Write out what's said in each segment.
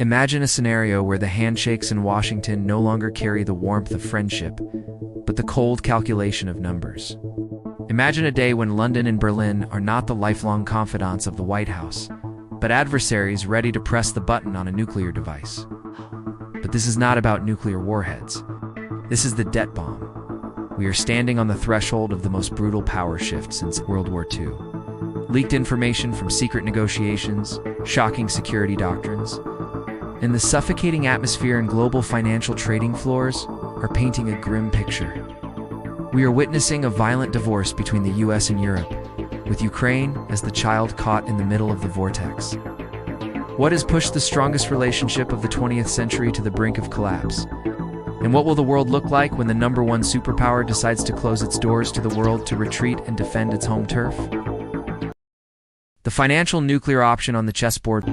Imagine a scenario where the handshakes in Washington no longer carry the warmth of friendship, but the cold calculation of numbers. Imagine a day when London and Berlin are not the lifelong confidants of the White House, but adversaries ready to press the button on a nuclear device. But this is not about nuclear warheads. This is the debt bomb. We are standing on the threshold of the most brutal power shift since World War II. Leaked information from secret negotiations, shocking security doctrines, and the suffocating atmosphere in global financial trading floors are painting a grim picture. We are witnessing a violent divorce between the US and Europe, with Ukraine as the child caught in the middle of the vortex. What has pushed the strongest relationship of the 20th century to the brink of collapse? And what will the world look like when the number one superpower decides to close its doors to the world to retreat and defend its home turf? The financial nuclear option on the chessboard.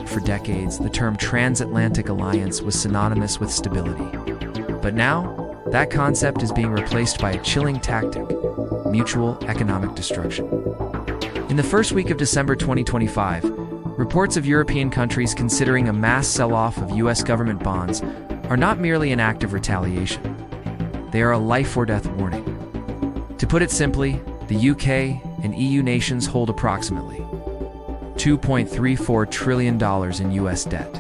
For decades, the term transatlantic alliance was synonymous with stability. But now, that concept is being replaced by a chilling tactic: mutual economic destruction. In the first week of December 2025, reports of European countries considering a mass sell-off of US government bonds are not merely an act of retaliation. They are a life-or-death warning. To put it simply, the UK and EU nations hold approximately $2.34 trillion in US debt.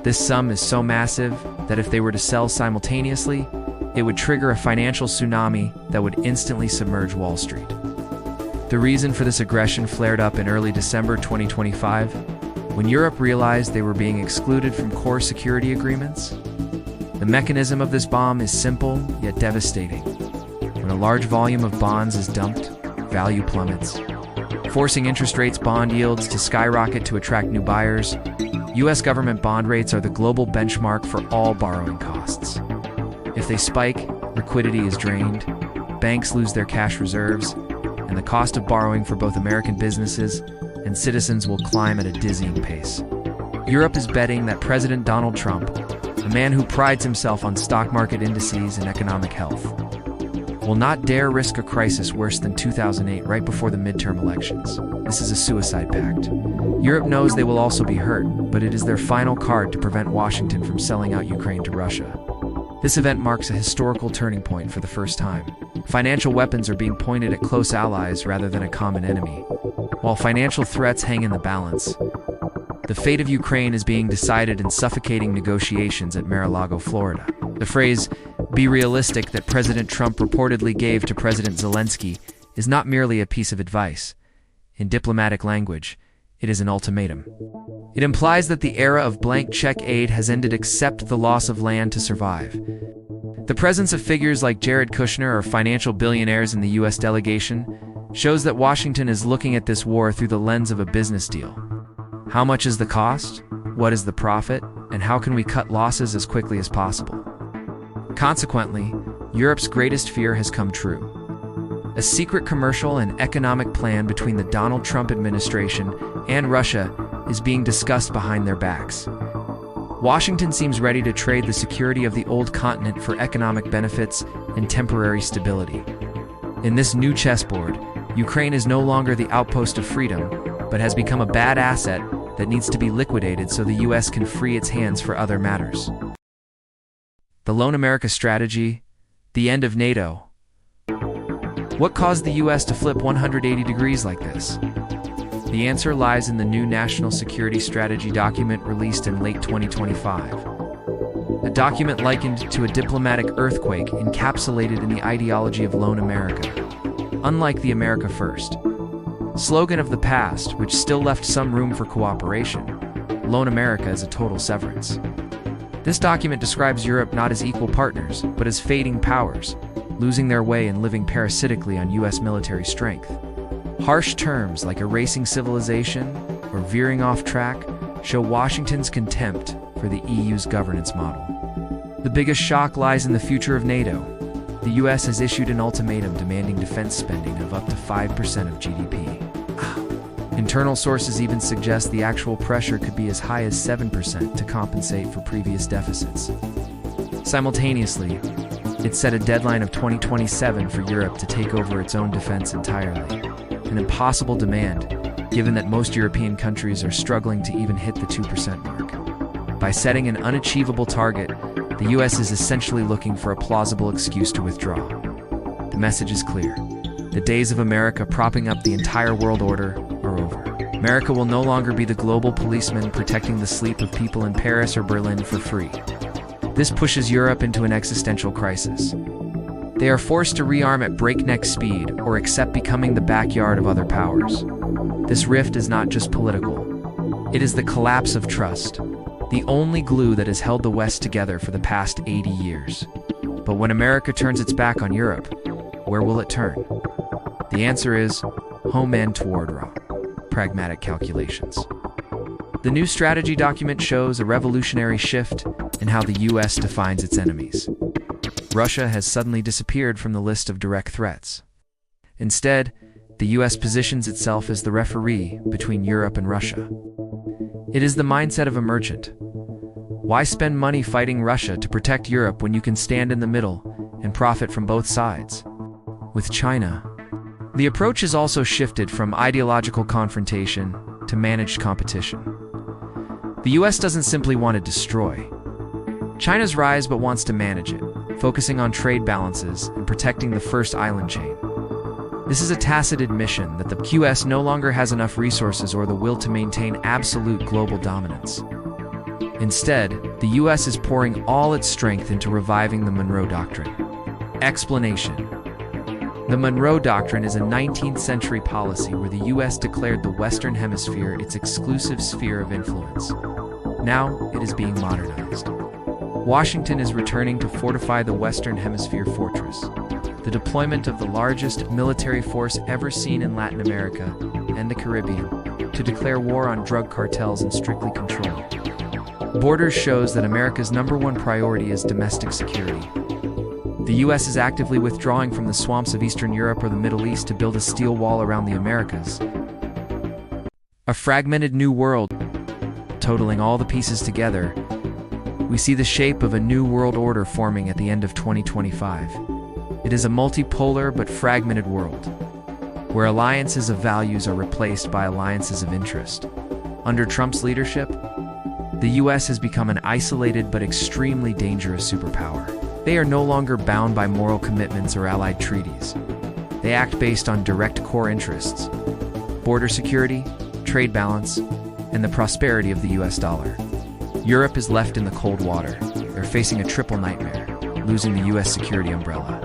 This sum is so massive that if they were to sell simultaneously, it would trigger a financial tsunami that would instantly submerge Wall Street. The reason for this aggression flared up in early December 2025, when Europe realized they were being excluded from core security agreements. The mechanism of this bomb is simple yet devastating. When a large volume of bonds is dumped, value plummets, forcing interest rates bond yields to skyrocket to attract new buyers. US government bond rates are the global benchmark for all borrowing costs. If they spike, liquidity is drained, banks lose their cash reserves, and the cost of borrowing for both American businesses and citizens will climb at a dizzying pace. Europe is betting that President Donald Trump, a man who prides himself on stock market indices and economic health, will not dare risk a crisis worse than 2008 right before the midterm elections. This is a suicide pact. Europe knows they will also be hurt, but it is their final card to prevent Washington from selling out Ukraine to Russia. This event marks a historical turning point for the first time. Financial weapons are being pointed at close allies rather than a common enemy. While financial threats hang in the balance, the fate of Ukraine is being decided in suffocating negotiations at Mar-a-Lago, Florida. The phrase, "be realistic," that President Trump reportedly gave to President Zelensky is not merely a piece of advice. In diplomatic language, it is an ultimatum. It implies that the era of blank check aid has ended except the loss of land to survive. The presence of figures like Jared Kushner or financial billionaires in the US delegation shows that Washington is looking at this war through the lens of a business deal. How much is the cost? What is the profit? And how can we cut losses as quickly as possible? Consequently, Europe's greatest fear has come true. A secret commercial and economic plan between the Donald Trump administration and Russia is being discussed behind their backs. Washington seems ready to trade the security of the old continent for economic benefits and temporary stability. In this new chessboard, Ukraine is no longer the outpost of freedom, but has become a bad asset that needs to be liquidated so the US can free its hands for other matters. The Lone America strategy, the end of NATO. What caused the US to flip 180 degrees like this? The answer lies in the new National Security Strategy document released in late 2025. A document likened to a diplomatic earthquake encapsulated in the ideology of Lone America. Unlike the America First slogan of the past, which still left some room for cooperation, Lone America is a total severance. This document describes Europe not as equal partners, but as fading powers, losing their way and living parasitically on US military strength. Harsh terms like erasing civilization or veering off track show Washington's contempt for the EU's governance model. The biggest shock lies in the future of NATO. The US has issued an ultimatum demanding defense spending of up to 5% of GDP. Internal sources even suggest the actual pressure could be as high as 7% to compensate for previous deficits. Simultaneously, it set a deadline of 2027 for Europe to take over its own defense entirely. An impossible demand, given that most European countries are struggling to even hit the 2% mark. By setting an unachievable target, the US is essentially looking for a plausible excuse to withdraw. The message is clear. The days of America propping up the entire world order are over. America will no longer be the global policeman protecting the sleep of people in Paris or Berlin for free. This pushes Europe into an existential crisis. They are forced to rearm at breakneck speed or accept becoming the backyard of other powers. This rift is not just political. It is the collapse of trust, the only glue that has held the West together for the past 80 years. But when America turns its back on Europe, where will it turn? The answer is home and toward raw, pragmatic calculations. The new strategy document shows a revolutionary shift in how the US defines its enemies. Russia has suddenly disappeared from the list of direct threats. Instead, the US positions itself as the referee between Europe and Russia. It is the mindset of a merchant. Why spend money fighting Russia to protect Europe when you can stand in the middle and profit from both sides? With China, the approach has also shifted from ideological confrontation to managed competition. The US doesn't simply want to destroy China's rise, but wants to manage it, focusing on trade balances and protecting the first island chain. This is a tacit admission that the US no longer has enough resources or the will to maintain absolute global dominance. Instead, the US is pouring all its strength into reviving the Monroe Doctrine. Explanation: the Monroe Doctrine is a 19th century policy where the US declared the Western Hemisphere its exclusive sphere of influence. Now, it is being modernized. Washington is returning to fortify the Western Hemisphere fortress, the deployment of the largest military force ever seen in Latin America and the Caribbean, to declare war on drug cartels and strictly control borders shows that America's #1 priority is domestic security. The US is actively withdrawing from the swamps of Eastern Europe or the Middle East to build a steel wall around the Americas. A fragmented new world, totaling all the pieces together, we see the shape of a new world order forming at the end of 2025. It is a multipolar but fragmented world, where alliances of values are replaced by alliances of interest. Under Trump's leadership, the US has become an isolated but extremely dangerous superpower. They are no longer bound by moral commitments or allied treaties. They act based on direct core interests: border security, trade balance, and the prosperity of the US dollar. Europe is left in the cold water. They're facing a triple nightmare: losing the US security umbrella,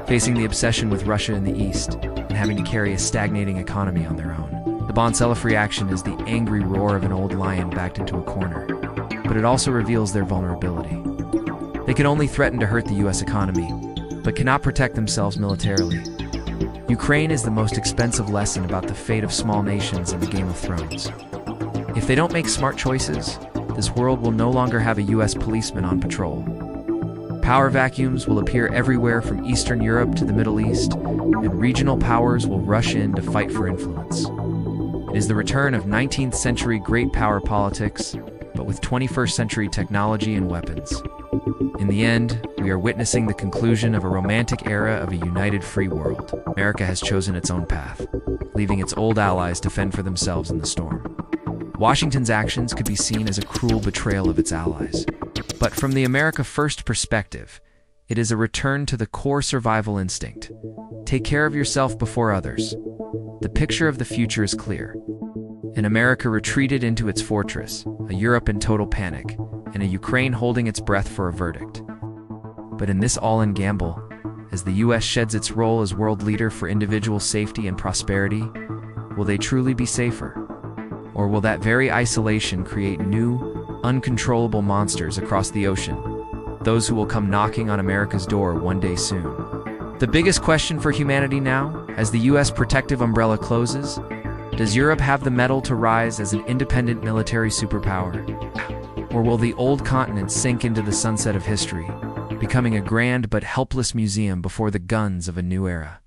facing the obsession with Russia in the East, and having to carry a stagnating economy on their own. The Bonself reaction is the angry roar of an old lion backed into a corner, but it also reveals their vulnerability. They can only threaten to hurt the US economy, but cannot protect themselves militarily. Ukraine is the most expensive lesson about the fate of small nations in the Game of Thrones. If they don't make smart choices, this world will no longer have a US policeman on patrol. Power vacuums will appear everywhere from Eastern Europe to the Middle East, and regional powers will rush in to fight for influence. It is the return of 19th century great power politics, but with 21st century technology and weapons. In the end, we are witnessing the conclusion of a romantic era of a united free world. America has chosen its own path, leaving its old allies to fend for themselves in the storm. Washington's actions could be seen as a cruel betrayal of its allies. But from the America First perspective, it is a return to the core survival instinct. Take care of yourself before others. The picture of the future is clear. An America retreated into its fortress, a Europe in total panic, and a Ukraine holding its breath for a verdict. But in this all-in gamble, as the US sheds its role as world leader for individual safety and prosperity, will they truly be safer? Or will that very isolation create new, uncontrollable monsters across the ocean, those who will come knocking on America's door one day soon? The biggest question for humanity now, as the US protective umbrella closes, does Europe have the mettle to rise as an independent military superpower? Or will the old continent sink into the sunset of history, becoming a grand but helpless museum before the guns of a new era?